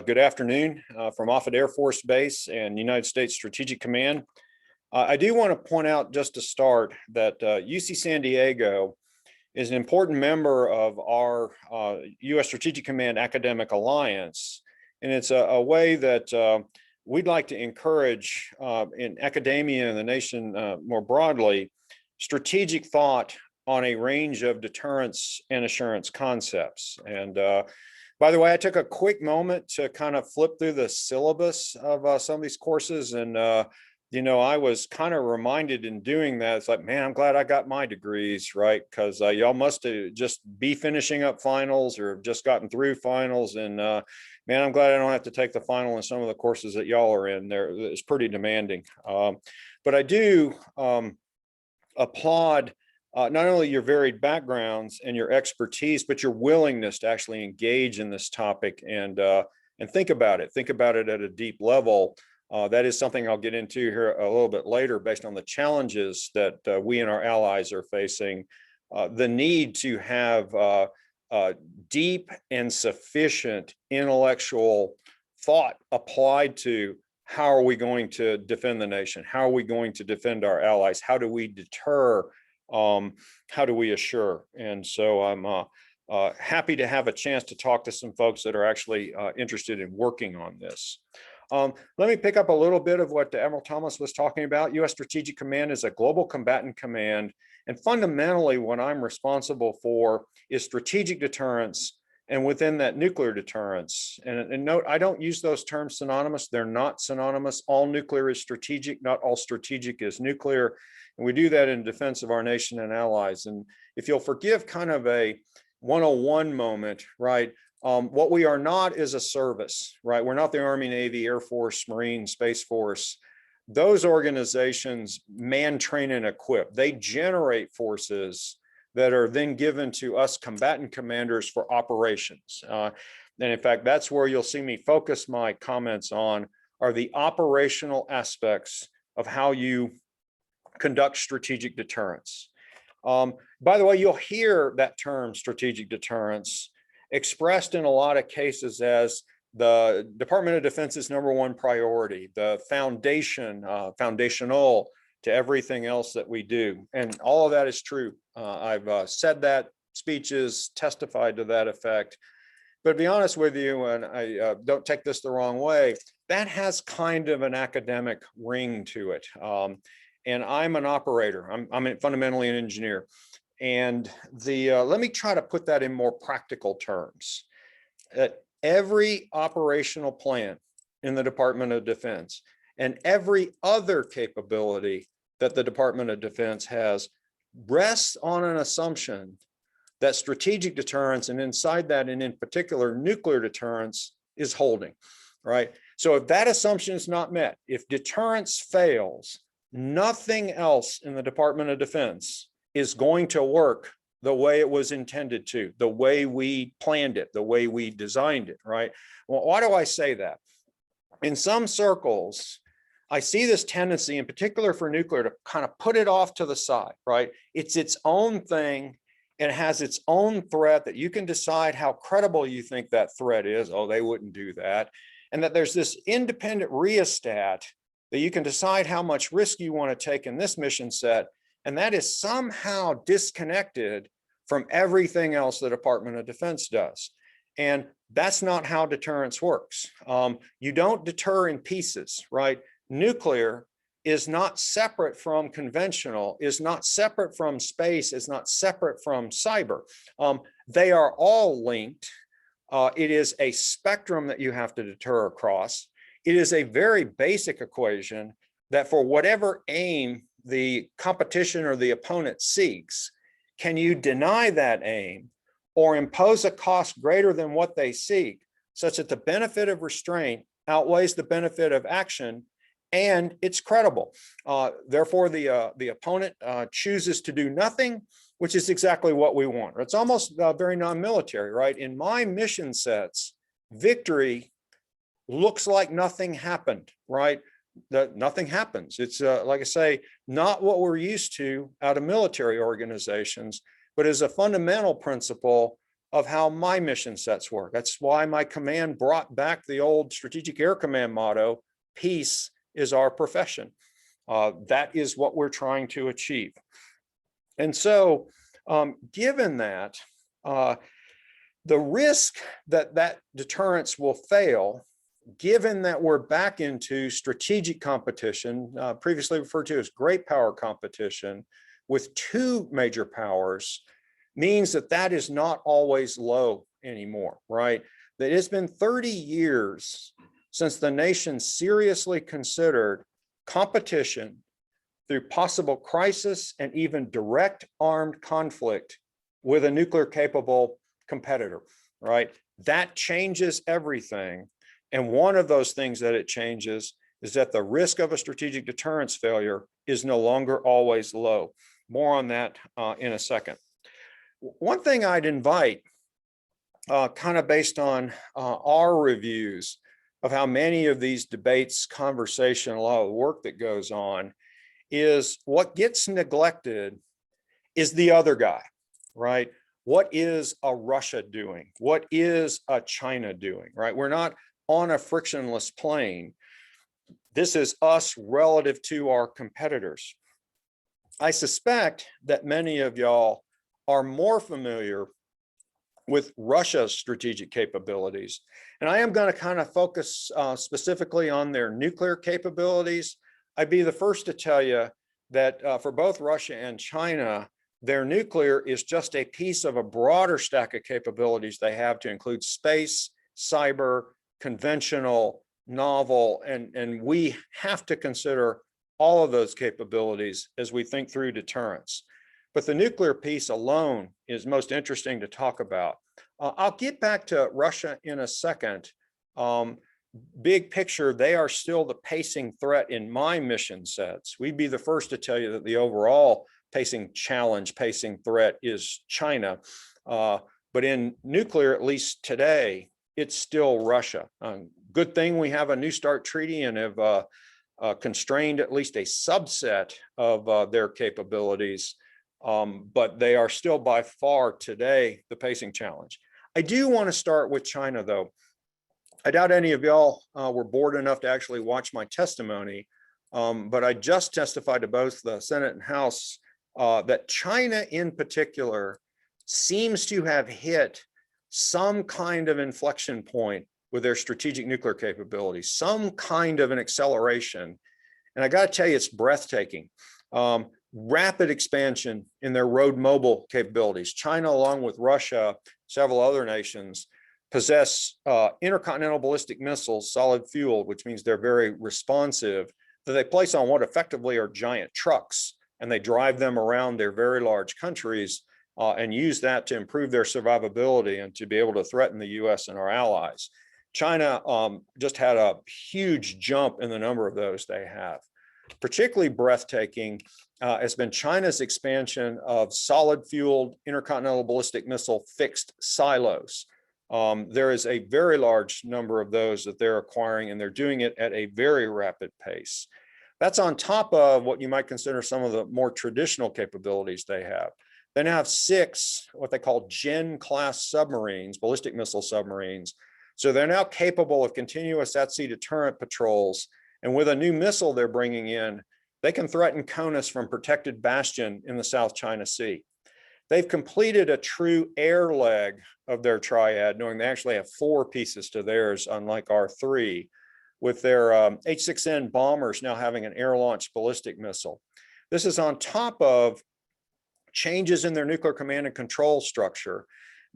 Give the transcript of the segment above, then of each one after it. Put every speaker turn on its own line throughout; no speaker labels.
Good afternoon from Offutt Air Force Base and United States Strategic Command. I do want to point out just to start that UC San Diego is an important member of our U.S. Strategic Command Academic Alliance, and it's a way that we'd like to encourage in academia and the nation more broadly, strategic thought on a range of deterrence and assurance concepts. And by the way, I took a quick moment to kind of flip through the syllabus of some of these courses, and I was kind of reminded in doing that, it's like, man, I'm glad I got my degrees, right? Because y'all must just be finishing up finals or just gotten through finals, and man, I'm glad I don't have to take the final in some of the courses that y'all are in. It's pretty demanding, but I do applaud not only your varied backgrounds and your expertise, but your willingness to actually engage in this topic and think about it at a deep level. That is something I'll get into here a little bit later based on the challenges that we and our allies are facing. The need to have deep and sufficient intellectual thought applied to how are we going to defend the nation? How are we going to defend our allies? How do we deter? How do we assure? And so I'm happy to have a chance to talk to some folks that are actually interested in working on this. Let me pick up a little bit of what Admiral Thomas was talking about. U.S. Strategic Command is a global combatant command, and fundamentally what I'm responsible for is strategic deterrence, and within that, nuclear deterrence. And note, I don't use those terms synonymous. They're not synonymous. All nuclear is strategic, not all strategic is nuclear. And we do that in defense of our nation and allies. And if you'll forgive kind of a 101 moment, right? What we are not is a service, right? We're not the Army, Navy, Air Force, Marine, Space Force. Those organizations man, train, and equip. They generate forces that are then given to us combatant commanders for operations. And in fact, that's where you'll see me focus my comments on are the operational aspects of how you conduct strategic deterrence. By the way, you'll hear that term strategic deterrence expressed in a lot of cases as the Department of Defense's #1 priority, the foundational to everything else that we do. And all of that is true. I've said that, speeches testified to that effect. But to be honest with you, and I don't take this the wrong way, that has kind of an academic ring to it. And I'm an operator. I'm fundamentally an engineer. And let me try to put that in more practical terms. Every operational plan in the Department of Defense and every other capability that the Department of Defense has rests on an assumption that strategic deterrence, and inside that, and in particular, nuclear deterrence, is holding, right? So if that assumption is not met, if deterrence fails, nothing else in the Department of Defense is going to work the way it was intended to, the way we planned it, the way we designed it, right? Well, why do I say that? In some circles, I see this tendency, in particular for nuclear, to kind of put it off to the side, right? It's its own thing. It has its own threat that you can decide how credible you think that threat is. Oh, they wouldn't do that. And that there's this independent rheostat that you can decide how much risk you want to take in this mission set. And that is somehow disconnected from everything else the Department of Defense does. And that's not how deterrence works. You don't deter in pieces, right? Nuclear is not separate from conventional, is not separate from space, is not separate from cyber. They are all linked. It is a spectrum that you have to deter across. It is a very basic equation that for whatever aim the competition or the opponent seeks, can you deny that aim or impose a cost greater than what they seek, such that the benefit of restraint outweighs the benefit of action, and it's credible. Therefore, the opponent chooses to do nothing, which is exactly what we want. It's almost very non-military, right? In my mission sets, victory looks like nothing happened, right? That nothing happens. It's like I say, not what we're used to out of military organizations, but as a fundamental principle, of how my mission sets work. That's why my command brought back the old Strategic Air Command motto, peace is our profession. That is what we're trying to achieve. And so given that, the risk that that deterrence will fail, given that we're back into strategic competition, previously referred to as great power competition, with two major powers, means that that is not always low anymore, right? That it's been 30 years since the nation seriously considered competition through possible crisis and even direct armed conflict with a nuclear capable competitor, right? That changes everything. And one of those things that it changes is that the risk of a strategic deterrence failure is no longer always low. More on that in a second. One thing I'd invite, kind of based on our reviews of how many of these debates, conversation, a lot of the work that goes on, is what gets neglected is the other guy, right? What is a Russia doing? What is a China doing, right? We're not on a frictionless plane. This is us relative to our competitors. I suspect that many of y'all are more familiar with Russia's strategic capabilities. And I am going to kind of focus specifically on their nuclear capabilities. I'd be the first to tell you that for both Russia and China, their nuclear is just a piece of a broader stack of capabilities they have to include space, cyber, conventional, novel, and we have to consider all of those capabilities as we think through deterrence. But the nuclear piece alone is most interesting to talk about. I'll get back to Russia in a second. Big picture, they are still the pacing threat in my mission sets. We'd be the first to tell you that the overall pacing challenge, pacing threat is China. But in nuclear, at least today, it's still Russia. Good thing we have a New START treaty and have constrained at least a subset of their capabilities. But they are still by far today the pacing challenge. I do want to start with China, though. I doubt any of y'all were bored enough to actually watch my testimony, but I just testified to both the Senate and House that China in particular seems to have hit some kind of inflection point with their strategic nuclear capabilities, some kind of an acceleration. And I got to tell you, it's breathtaking. Rapid expansion in their road mobile capabilities. China, along with Russia, several other nations, possess intercontinental ballistic missiles, solid fueled, which means they're very responsive, that they place on what effectively are giant trucks, and they drive them around their very large countries and use that to improve their survivability and to be able to threaten the US and our allies. China just had a huge jump in the number of those they have. Particularly breathtaking has been China's expansion of solid fueled intercontinental ballistic missile fixed silos. There is a very large number of those that they're acquiring, and they're doing it at a very rapid pace. That's on top of what you might consider some of the more traditional capabilities they have. They now have 6 what they call Gen class submarines, ballistic missile submarines. So they're now capable of continuous at-sea deterrent patrols. And with a new missile they're bringing in, they can threaten CONUS from protected bastion in the South China Sea. They've completed a true air leg of their triad, knowing they actually have 4 pieces to theirs, unlike our 3, with their H-6N bombers now having an air-launched ballistic missile. This is on top of changes in their nuclear command and control structure.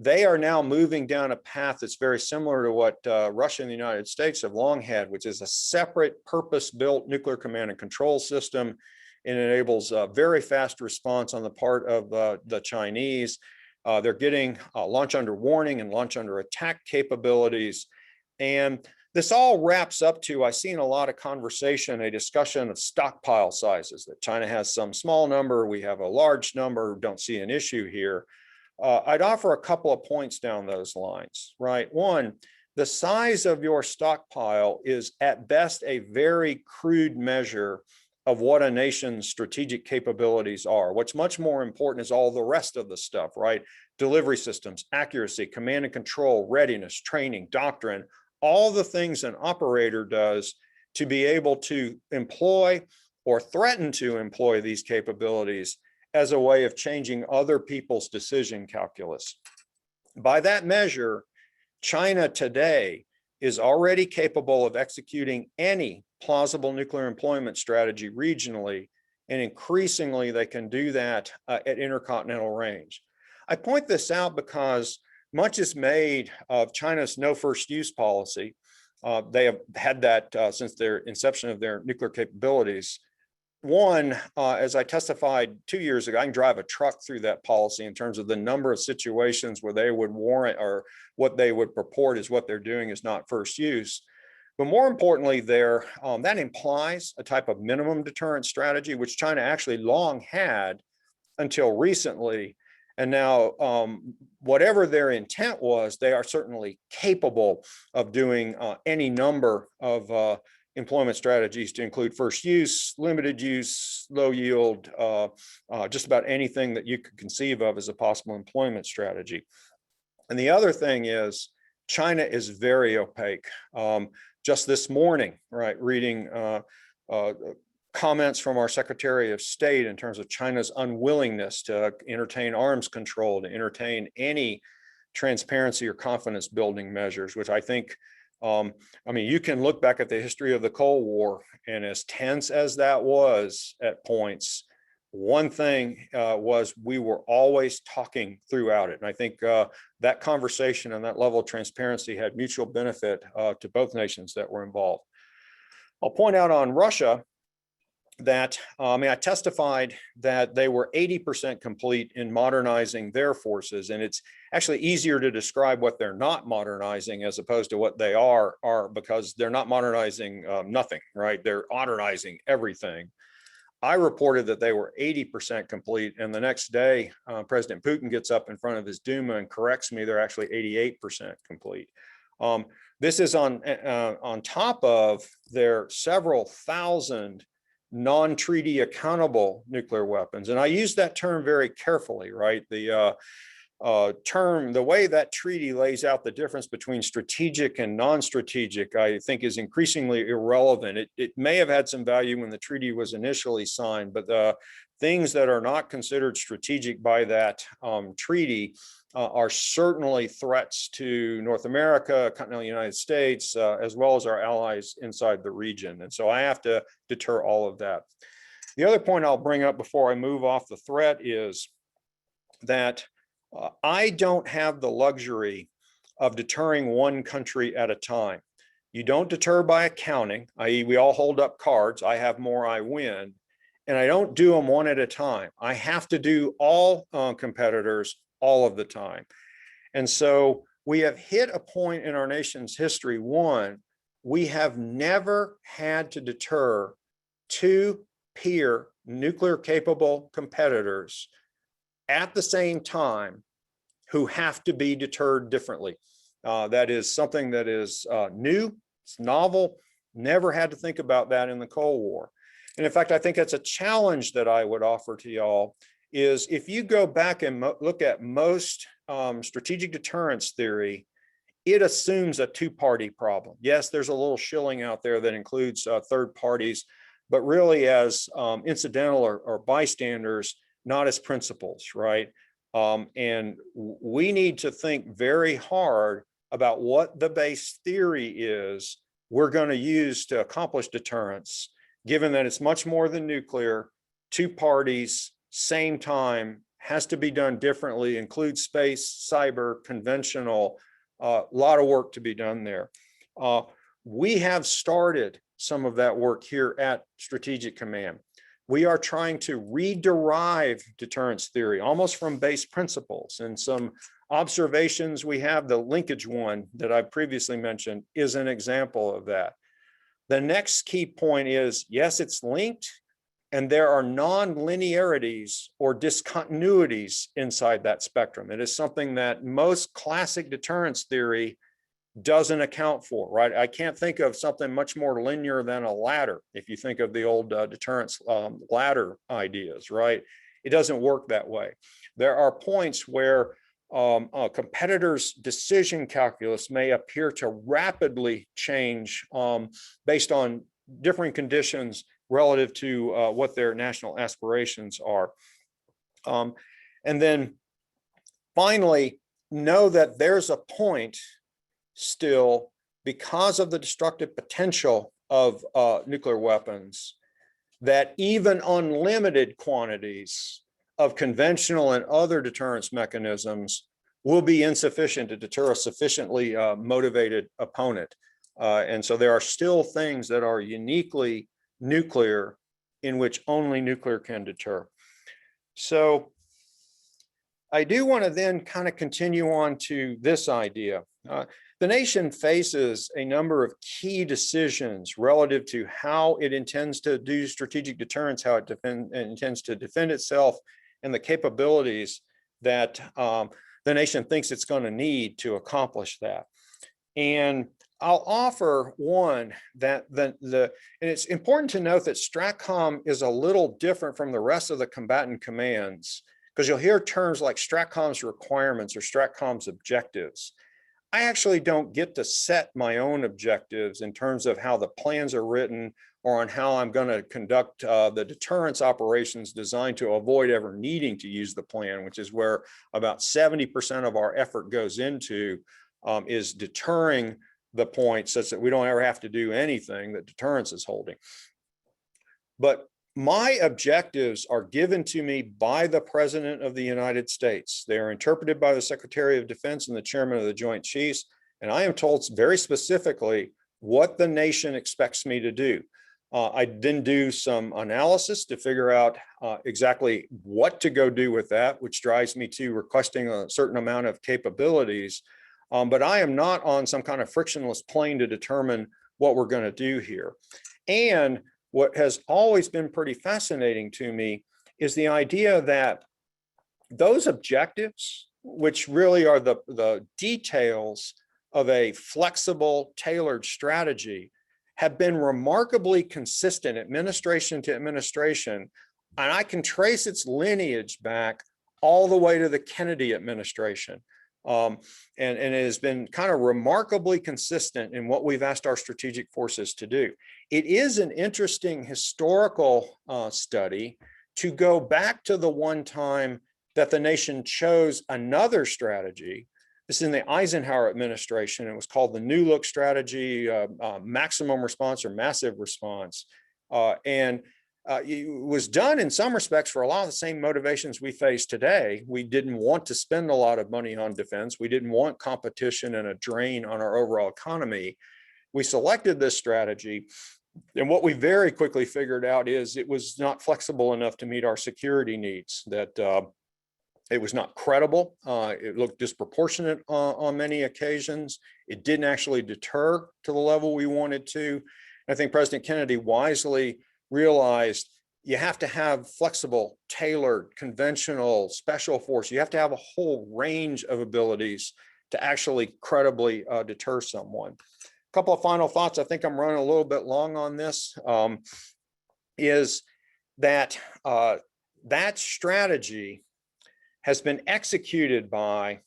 They are now moving down a path that's very similar to what Russia and the United States have long had, which is a separate purpose-built nuclear command and control system. It enables a very fast response on the part of the Chinese. They're getting launch under warning and launch under attack capabilities. And this all wraps up to, I've seen a lot of conversation, a discussion of stockpile sizes, that China has some small number, we have a large number, don't see an issue here. I'd offer a couple of points down those lines, right? One, the size of your stockpile is at best a very crude measure of what a nation's strategic capabilities are. What's much more important is all the rest of the stuff, right? delivery systems, accuracy, command and control, readiness, training, doctrine, all the things an operator does to be able to employ or threaten to employ these capabilities as a way of changing other people's decision calculus. By that measure, China today is already capable of executing any plausible nuclear employment strategy regionally, and increasingly they can do that at intercontinental range. I point this out because much is made of China's no first use policy. They have had that since their inception of their nuclear capabilities. One, as I testified 2 years ago, I can drive a truck through that policy in terms of the number of situations where they would warrant, or what they would purport is what they're doing is not first use. But more importantly, that implies a type of minimum deterrence strategy, which China actually long had until recently. And now, whatever their intent was, they are certainly capable of doing any number of employment strategies to include first use, limited use, low yield, just about anything that you could conceive of as a possible employment strategy. And the other thing is, China is very opaque. Just this morning, right, reading comments from our Secretary of State in terms of China's unwillingness to entertain arms control, to entertain any transparency or confidence building measures, which I think, I mean, you can look back at the history of the Cold War, and as tense as that was at points, one thing was we were always talking throughout it. And I think that conversation and that level of transparency had mutual benefit to both nations that were involved. I'll point out on Russia that, I testified that they were 80% complete in modernizing their forces. And it's actually easier to describe what they're not modernizing as opposed to what they are because they're not modernizing nothing, right? They're modernizing everything. I reported that they were 80% complete, and the next day, President Putin gets up in front of his Duma and corrects me. They're actually 88% complete. This is on top of their several thousand non-treaty accountable nuclear weapons. And I use that term very carefully, right? The way that treaty lays out the difference between strategic and non-strategic, I think is increasingly irrelevant. It may have had some value when the treaty was initially signed, but the things that are not considered strategic by that treaty are certainly threats to North America, continental United States, as well as our allies inside the region. And so I have to deter all of that. The other point I'll bring up before I move off the threat is that I don't have the luxury of deterring one country at a time. You don't deter by accounting, i.e. we all hold up cards, I have more, I win, and I don't do them one at a time. I have to do all competitors all of the time. And so we have hit a point in our nation's history. One, we have never had to deter two peer nuclear capable competitors at the same time who have to be deterred differently. That is something that is new, it's novel, never had to think about that in the Cold War. And in fact, I think that's a challenge that I would offer to y'all is if you go back and look at most strategic deterrence theory, it assumes a two-party problem. Yes, there's a little shilling out there that includes third parties, but really as incidental or bystanders, not as principals, right? And we need to think very hard about what the base theory is we're going to use to accomplish deterrence, given that it's much more than nuclear, two parties, same time, has to be done differently, includes space, cyber, conventional, a lot of work to be done there. We have started some of that work here at Strategic Command. We are trying to rederive deterrence theory almost from base principles, and some observations we have. The linkage one that I previously mentioned is an example of that. The next key point is, yes, it's linked, and there are non-linearities or discontinuities inside that spectrum. It is something that most classic deterrence theory doesn't account for, right? I can't think of something much more linear than a ladder. If you think of the old deterrence ladder ideas, right? It doesn't work that way. There are points where a competitor's decision calculus may appear to rapidly change based on differing conditions relative to what their national aspirations are. And then finally, know that there's a point still, because of the destructive potential of nuclear weapons, that even unlimited quantities of conventional and other deterrence mechanisms will be insufficient to deter a sufficiently motivated opponent. And so there are still things that are uniquely nuclear in which only nuclear can deter. So I do want to then kind of continue on to this idea. The nation faces a number of key decisions relative to how it intends to do strategic deterrence, how it intends to defend itself, and the capabilities that the nation thinks it's going to need to accomplish that. And I'll offer one that and it's important to note that STRATCOM is a little different from the rest of the combatant commands, because you'll hear terms like STRATCOM's requirements or STRATCOM's objectives. I actually don't get to set my own objectives in terms of how the plans are written or on how I'm going to conduct the deterrence operations designed to avoid ever needing to use the plan, which is where about 70% of our effort goes into, is deterring the point such that we don't ever have to do anything that deterrence is holding. But my objectives are given to me by the President of the United States. They are interpreted by the Secretary of Defense and the Chairman of the Joint Chiefs. And I am told very specifically what the nation expects me to do. I then do some analysis to figure out exactly what to go do with that, which drives me to requesting a certain amount of capabilities. But I am not on some kind of frictionless plane to determine what we're going to do here. And what has always been pretty fascinating to me is the idea that those objectives, which really are the details of a flexible, tailored strategy, have been remarkably consistent administration to administration. And I can trace its lineage back all the way to the Kennedy administration. And it has been kind of remarkably consistent in what we've asked our strategic forces to do. It is an interesting historical study to go back to the one time that the nation chose another strategy. This is in the Eisenhower administration. It was called the New Look strategy, maximum response or massive response. It was done in some respects for a lot of the same motivations we face today. We didn't want to spend a lot of money on defense. We didn't want competition and a drain on our overall economy. We selected this strategy. And what we very quickly figured out is it was not flexible enough to meet our security needs, that it was not credible. It looked disproportionate on many occasions. It didn't actually deter to the level we wanted to. I think President Kennedy wisely realized you have to have flexible, tailored, conventional, special force. You have to have a whole range of abilities to actually credibly deter someone. A couple of final thoughts. I think I'm running a little bit long on this, is that that strategy has been executed by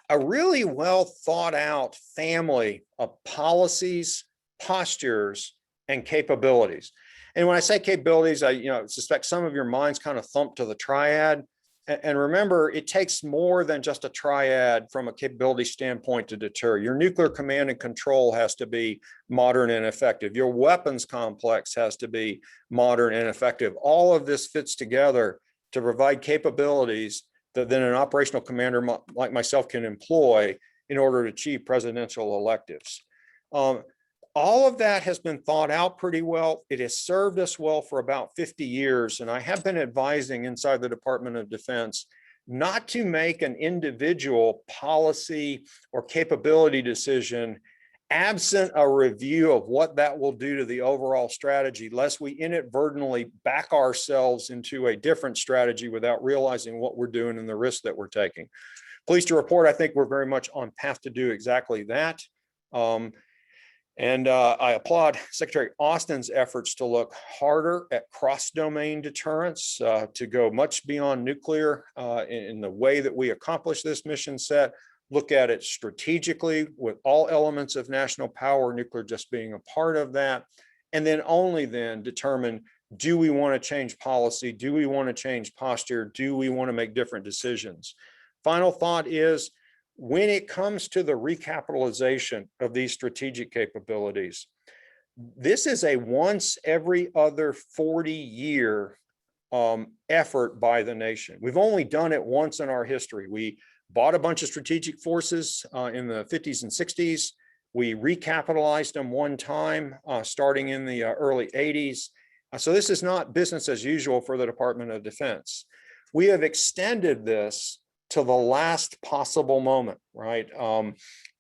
a really well thought out family of policies, postures, and capabilities. And when I say capabilities, I suspect some of your minds kind of thump to the triad. And remember, it takes more than just a triad from a capability standpoint to deter. Your nuclear command and control has to be modern and effective. Your weapons complex has to be modern and effective. All of this fits together to provide capabilities that then an operational commander like myself can employ in order to achieve presidential electives. All of that has been thought out pretty well. It has served us well for about 50 years. And I have been advising inside the Department of Defense not to make an individual policy or capability decision absent a review of what that will do to the overall strategy, lest we inadvertently back ourselves into a different strategy without realizing what we're doing and the risks that we're taking. Pleased to report, I think we're very much on path to do exactly that. And I applaud Secretary Austin's efforts to look harder at cross-domain deterrence, to go much beyond nuclear in the way that we accomplish this mission set, look at it strategically with all elements of national power, nuclear just being a part of that, and then only then determine, do we want to change policy? Do we want to change posture? Do we want to make different decisions? Final thought is, when it comes to the recapitalization of these strategic capabilities, this is a once every other 40-year effort by the nation. We've only done it once in our history. We bought a bunch of strategic forces in the 50s and 60s. We recapitalized them one time starting in the early 80s. So this is not business as usual for the Department of Defense. We have extended this to the last possible moment, right?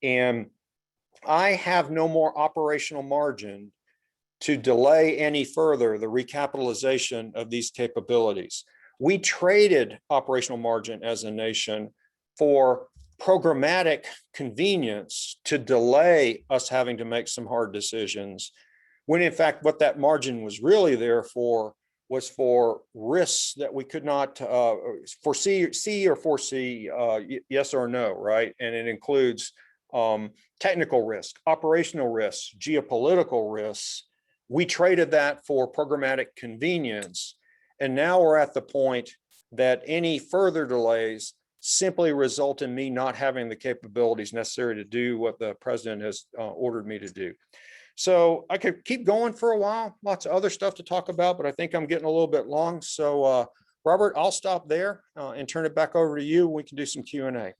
And I have no more operational margin to delay any further the recapitalization of these capabilities. We traded operational margin as a nation for programmatic convenience to delay us having to make some hard decisions, when in fact what that margin was really there for was for risks that we could not foresee, yes or no, right? And it includes technical risk, operational risks, geopolitical risks. We traded that for programmatic convenience. And now we're at the point that any further delays simply result in me not having the capabilities necessary to do what the president has ordered me to do. So I could keep going for a while, lots of other stuff to talk about, but I think I'm getting a little bit long. So Robert, I'll stop there and turn it back over to you. We can do some Q&A.